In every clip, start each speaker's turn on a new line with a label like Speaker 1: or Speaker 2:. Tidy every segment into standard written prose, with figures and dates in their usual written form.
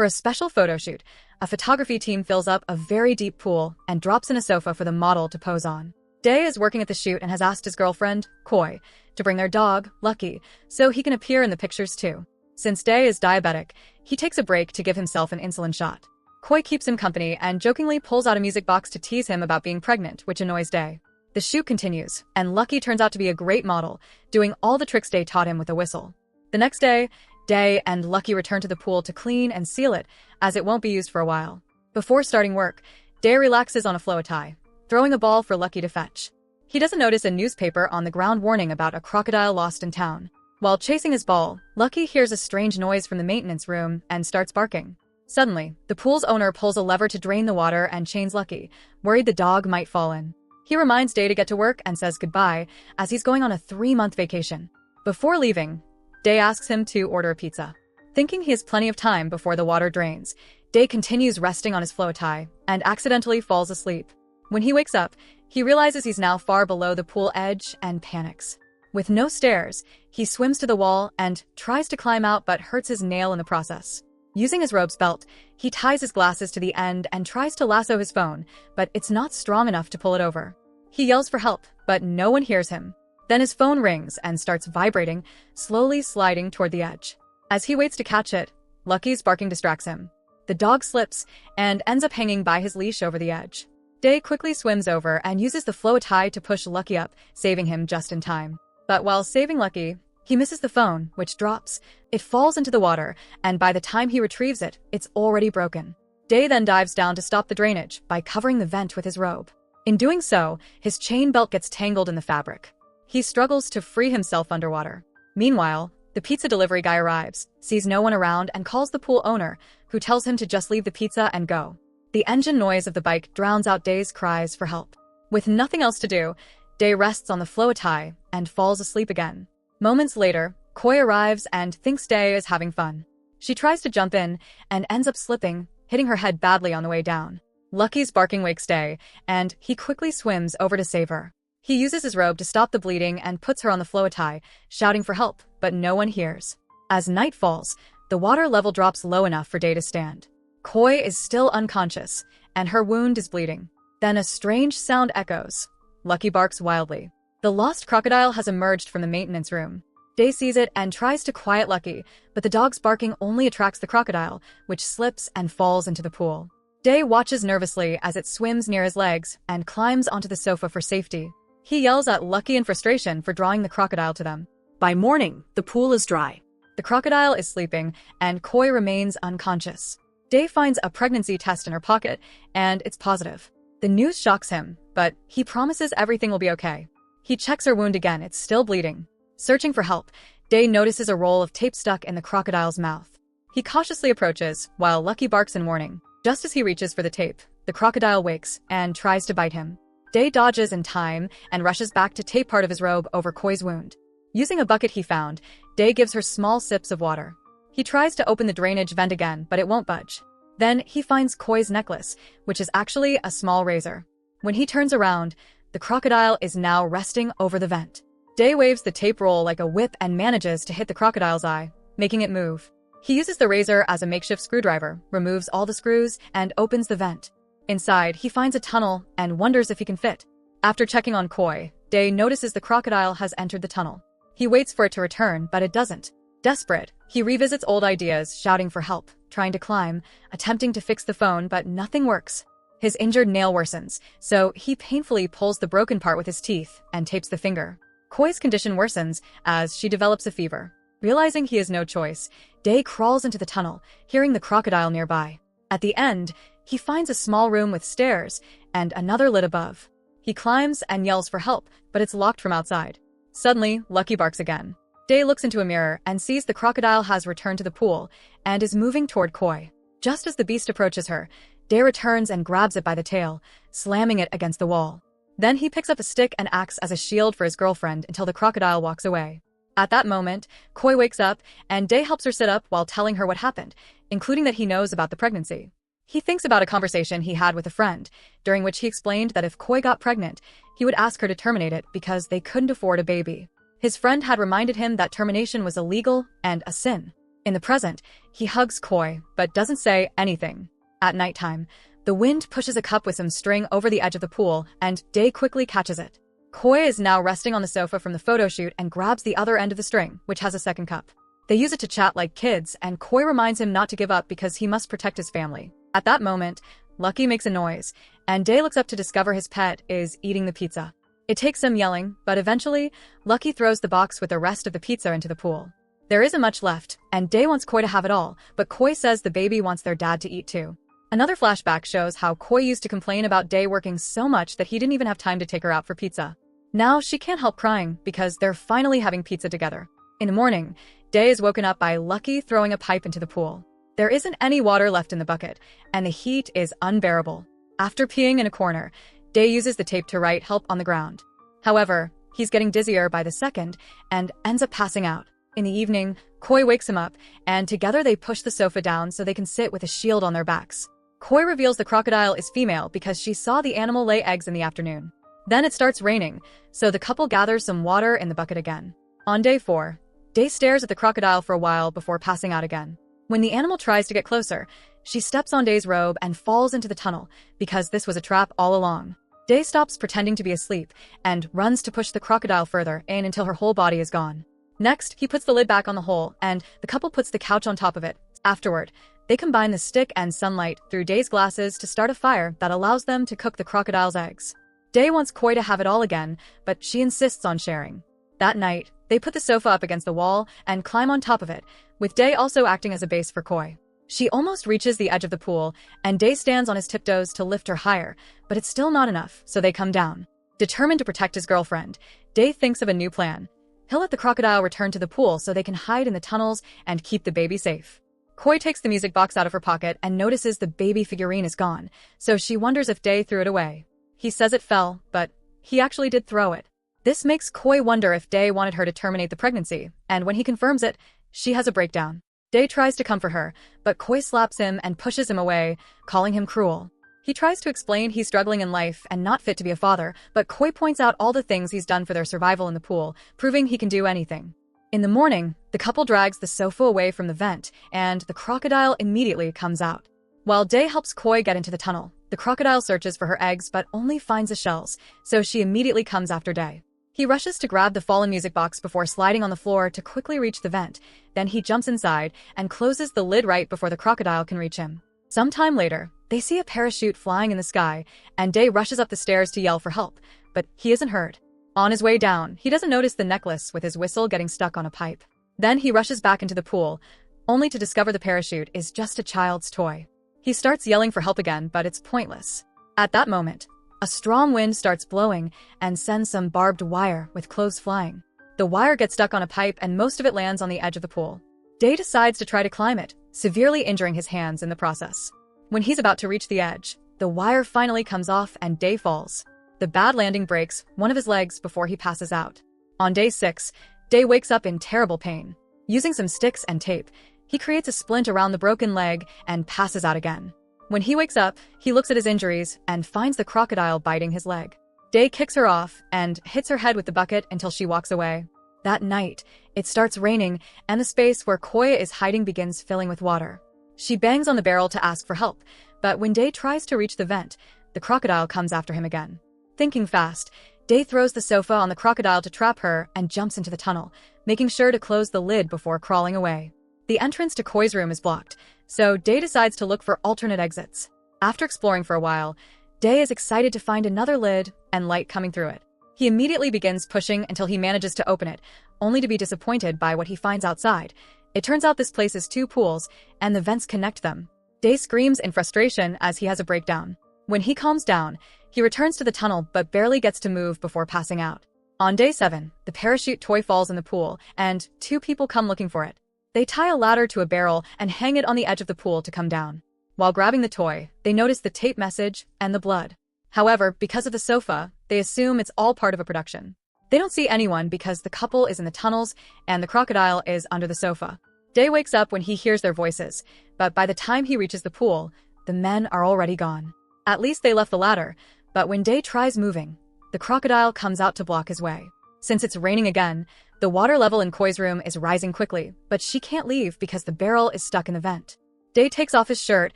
Speaker 1: For a special photo shoot, a photography team fills up a very deep pool and drops in a sofa for the model to pose on. Day is working at the shoot and has asked his girlfriend, Koi, to bring their dog, Lucky, so he can appear in the pictures too. Since Day is diabetic, he takes a break to give himself an insulin shot. Koi keeps him company and jokingly pulls out a music box to tease him about being pregnant, which annoys Day. The shoot continues, and Lucky turns out to be a great model, doing all the tricks Day taught him with a whistle. The next day, Day and Lucky return to the pool to clean and seal it, as it won't be used for a while. Before starting work, Day relaxes on a flow tie, throwing a ball for Lucky to fetch. He doesn't notice a newspaper on the ground warning about a crocodile lost in town. While chasing his ball, Lucky hears a strange noise from the maintenance room and starts barking. Suddenly, the pool's owner pulls a lever to drain the water and chains Lucky, worried the dog might fall in. He reminds Day to get to work and says goodbye, as he's going on a 3-month vacation. Before leaving, Day asks him to order a pizza. Thinking he has plenty of time before the water drains, Day continues resting on his flow tie and accidentally falls asleep. When he wakes up, he realizes he's now far below the pool edge and panics. With no stairs, he swims to the wall and tries to climb out but hurts his nail in the process. Using his rope's belt, he ties his glasses to the end and tries to lasso his phone, but it's not strong enough to pull it over. He yells for help, but no one hears him. Then his phone rings and starts vibrating, slowly sliding toward the edge. As he waits to catch it, Lucky's barking distracts him. The dog slips and ends up hanging by his leash over the edge. Day quickly swims over and uses the flow tie to push Lucky up, saving him just in time. But while saving Lucky, he misses the phone, which drops. It falls into the water, and by the time he retrieves it, it's already broken. Day then dives down to stop the drainage by covering the vent with his robe. In doing so, his chain belt gets tangled in the fabric. He struggles to free himself underwater. Meanwhile, the pizza delivery guy arrives, sees no one around, and calls the pool owner, who tells him to just leave the pizza and go. The engine noise of the bike drowns out Day's cries for help. With nothing else to do, Day rests on the flow tie and falls asleep again. Moments later, Koi arrives and thinks Day is having fun. She tries to jump in and ends up slipping, hitting her head badly on the way down. Lucky's barking wakes Day, and he quickly swims over to save her. He uses his robe to stop the bleeding and puts her on the flow tie, shouting for help, but no one hears. As night falls, the water level drops low enough for Day to stand. Koi is still unconscious, and her wound is bleeding. Then a strange sound echoes. Lucky barks wildly. The lost crocodile has emerged from the maintenance room. Day sees it and tries to quiet Lucky, but the dog's barking only attracts the crocodile, which slips and falls into the pool. Day watches nervously as it swims near his legs and climbs onto the sofa for safety. He yells at Lucky in frustration for drawing the crocodile to them.
Speaker 2: By morning, the pool is dry.
Speaker 1: The crocodile is sleeping, and Koi remains unconscious. Day finds a pregnancy test in her pocket, and it's positive. The news shocks him, but he promises everything will be okay. He checks her wound again, it's still bleeding. Searching for help, Day notices a roll of tape stuck in the crocodile's mouth. He cautiously approaches, while Lucky barks in warning. Just as he reaches for the tape, the crocodile wakes and tries to bite him. Day dodges in time and rushes back to tape part of his robe over Koi's wound. Using a bucket he found, Day gives her small sips of water. He tries to open the drainage vent again, but it won't budge. Then he finds Koi's necklace, which is actually a small razor. When he turns around, the crocodile is now resting over the vent. Day waves the tape roll like a whip and manages to hit the crocodile's eye, making it move. He uses the razor as a makeshift screwdriver, removes all the screws, and opens the vent. Inside, he finds a tunnel and wonders if he can fit. After checking on Koi, Day notices the crocodile has entered the tunnel. He waits for it to return, but it doesn't. Desperate, he revisits old ideas, shouting for help, trying to climb, attempting to fix the phone, but nothing works. His injured nail worsens, so he painfully pulls the broken part with his teeth and tapes the finger. Koi's condition worsens as she develops a fever. Realizing he has no choice, Day crawls into the tunnel, hearing the crocodile nearby. At the end, he finds a small room with stairs and another lit above. He climbs and yells for help, but it's locked from outside. Suddenly, Lucky barks again. Day looks into a mirror and sees the crocodile has returned to the pool and is moving toward Koi. Just as the beast approaches her, Day returns and grabs it by the tail, slamming it against the wall. Then he picks up a stick and acts as a shield for his girlfriend until the crocodile walks away. At that moment, Koi wakes up, and Day helps her sit up while telling her what happened, including that he knows about the pregnancy. He thinks about a conversation he had with a friend, during which he explained that if Koi got pregnant, he would ask her to terminate it because they couldn't afford a baby. His friend had reminded him that termination was illegal and a sin. In the present, he hugs Koi, but doesn't say anything. At nighttime, the wind pushes a cup with some string over the edge of the pool, and Day quickly catches it. Koi is now resting on the sofa from the photo shoot and grabs the other end of the string, which has a second cup. They use it to chat like kids, and Koi reminds him not to give up because he must protect his family. At that moment, Lucky makes a noise, and Day looks up to discover his pet is eating the pizza. It takes some yelling, but eventually, Lucky throws the box with the rest of the pizza into the pool. There isn't much left, and Day wants Koi to have it all, but Koi says the baby wants their dad to eat too. Another flashback shows how Koi used to complain about Day working so much that he didn't even have time to take her out for pizza. Now she can't help crying because they're finally having pizza together. In the morning, Day is woken up by Lucky throwing a pipe into the pool. There isn't any water left in the bucket, and the heat is unbearable. After peeing in a corner, Day uses the tape to write help on the ground. However, he's getting dizzier by the second and ends up passing out. In the evening, Koi wakes him up, and together they push the sofa down so they can sit with a shield on their backs. Koi reveals the crocodile is female because she saw the animal lay eggs in the afternoon. Then it starts raining, so the couple gathers some water in the bucket again. On day 4, Day stares at the crocodile for a while before passing out again. When the animal tries to get closer, she steps on Day's robe and falls into the tunnel because this was a trap all along. Day stops pretending to be asleep and runs to push the crocodile further in until her whole body is gone. Next, he puts the lid back on the hole, and the couple puts the couch on top of it. Afterward, they combine the stick and sunlight through Day's glasses to start a fire that allows them to cook the crocodile's eggs. Day wants Koi to have it all again, but she insists on sharing. That night, they put the sofa up against the wall and climb on top of it, with Day also acting as a base for Koi. She almost reaches the edge of the pool, and Day stands on his tiptoes to lift her higher, but it's still not enough, so they come down. Determined to protect his girlfriend, Day thinks of a new plan. He'll let the crocodile return to the pool so they can hide in the tunnels and keep the baby safe. Koi takes the music box out of her pocket and notices the baby figurine is gone, so she wonders if Day threw it away. He says it fell, but he actually did throw it. This makes Koi wonder if Day wanted her to terminate the pregnancy, and when he confirms it, she has a breakdown. Day tries to comfort her, but Koi slaps him and pushes him away, calling him cruel. He tries to explain he's struggling in life and not fit to be a father, but Koi points out all the things he's done for their survival in the pool, proving he can do anything. In the morning, the couple drags the sofa away from the vent, and the crocodile immediately comes out. While Day helps Koi get into the tunnel, the crocodile searches for her eggs but only finds the shells, so she immediately comes after Day. He rushes to grab the fallen music box before sliding on the floor to quickly reach the vent. Then he jumps inside and closes the lid right before the crocodile can reach him. Sometime later, they see a parachute flying in the sky, and Day rushes up the stairs to yell for help, but he isn't heard. On his way down, he doesn't notice the necklace with his whistle getting stuck on a pipe. Then he rushes back into the pool, only to discover the parachute is just a child's toy. He starts yelling for help again, but it's pointless. At that moment, a strong wind starts blowing and sends some barbed wire with clothes flying. The wire gets stuck on a pipe and most of it lands on the edge of the pool. Day decides to try to climb it, severely injuring his hands in the process. When he's about to reach the edge, the wire finally comes off and Day falls. The bad landing breaks one of his legs before he passes out. On day 6, Day wakes up in terrible pain. Using some sticks and tape, he creates a splint around the broken leg and passes out again. When he wakes up, he looks at his injuries and finds the crocodile biting his leg. Day kicks her off and hits her head with the bucket until she walks away. That night, it starts raining and the space where Koi is hiding begins filling with water. She bangs on the barrel to ask for help, but when Day tries to reach the vent, the crocodile comes after him again. Thinking fast, Day throws the sofa on the crocodile to trap her and jumps into the tunnel, making sure to close the lid before crawling away. The entrance to Koi's room is blocked, so Day decides to look for alternate exits. After exploring for a while, Day is excited to find another lid and light coming through it. He immediately begins pushing until he manages to open it, only to be disappointed by what he finds outside. It turns out this place is 2 pools, and the vents connect them. Day screams in frustration as he has a breakdown. When he calms down, he returns to the tunnel but barely gets to move before passing out. On day 7, the parachute toy falls in the pool, and 2 people come looking for it. They tie a ladder to a barrel and hang it on the edge of the pool to come down. While grabbing the toy, they notice the tape message and the blood. However, because of the sofa, they assume it's all part of a production. They don't see anyone because the couple is in the tunnels and the crocodile is under the sofa. Day wakes up when he hears their voices, but by the time he reaches the pool, the men are already gone. At least they left the ladder, but when Day tries moving, the crocodile comes out to block his way. Since it's raining again, the water level in Koi's room is rising quickly, but she can't leave because the barrel is stuck in the vent. Day takes off his shirt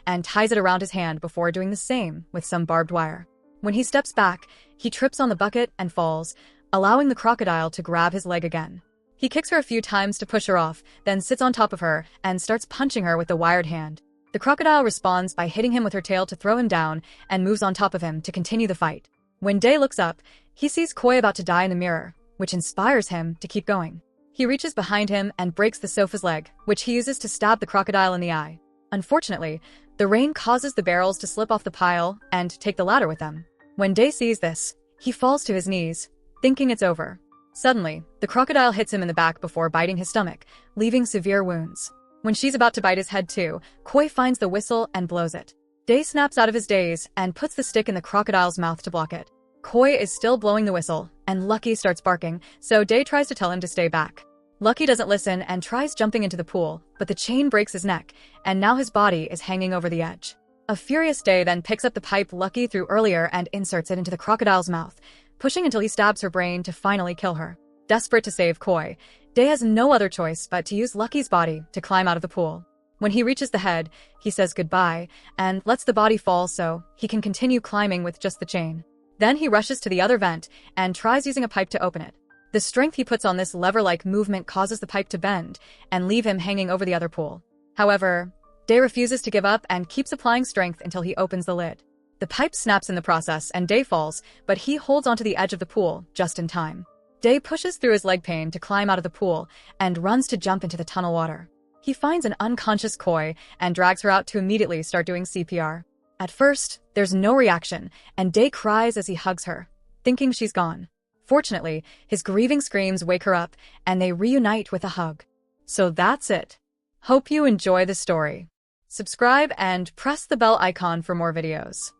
Speaker 1: and ties it around his hand before doing the same with some barbed wire. When he steps back, he trips on the bucket and falls, allowing the crocodile to grab his leg again. He kicks her a few times to push her off, then sits on top of her and starts punching her with the wired hand. The crocodile responds by hitting him with her tail to throw him down and moves on top of him to continue the fight. When Day looks up, he sees Koi about to die in the mirror, which inspires him to keep going. He reaches behind him and breaks the sofa's leg, which he uses to stab the crocodile in the eye. Unfortunately, the rain causes the barrels to slip off the pile and take the ladder with them. When Day sees this, he falls to his knees, thinking it's over. Suddenly, the crocodile hits him in the back before biting his stomach, leaving severe wounds. When she's about to bite his head too, Koi finds the whistle and blows it. Day snaps out of his daze and puts the stick in the crocodile's mouth to block it. Koi is still blowing the whistle, and Lucky starts barking, so Day tries to tell him to stay back. Lucky doesn't listen and tries jumping into the pool, but the chain breaks his neck, and now his body is hanging over the edge. A furious Day then picks up the pipe Lucky threw earlier and inserts it into the crocodile's mouth, pushing until he stabs her brain to finally kill her. Desperate to save Koi, Day has no other choice but to use Lucky's body to climb out of the pool. When he reaches the head, he says goodbye and lets the body fall so he can continue climbing with just the chain. Then he rushes to the other vent and tries using a pipe to open it. The strength he puts on this lever-like movement causes the pipe to bend and leave him hanging over the other pool. However, Day refuses to give up and keeps applying strength until he opens the lid. The pipe snaps in the process and Day falls, but he holds onto the edge of the pool just in time. Day pushes through his leg pain to climb out of the pool and runs to jump into the tunnel water. He finds an unconscious Koi and drags her out to immediately start doing CPR. At first, there's no reaction, and Day cries as he hugs her, thinking she's gone. Fortunately, his grieving screams wake her up, and they reunite with a hug. So that's it. Hope you enjoy the story. Subscribe and press the bell icon for more videos.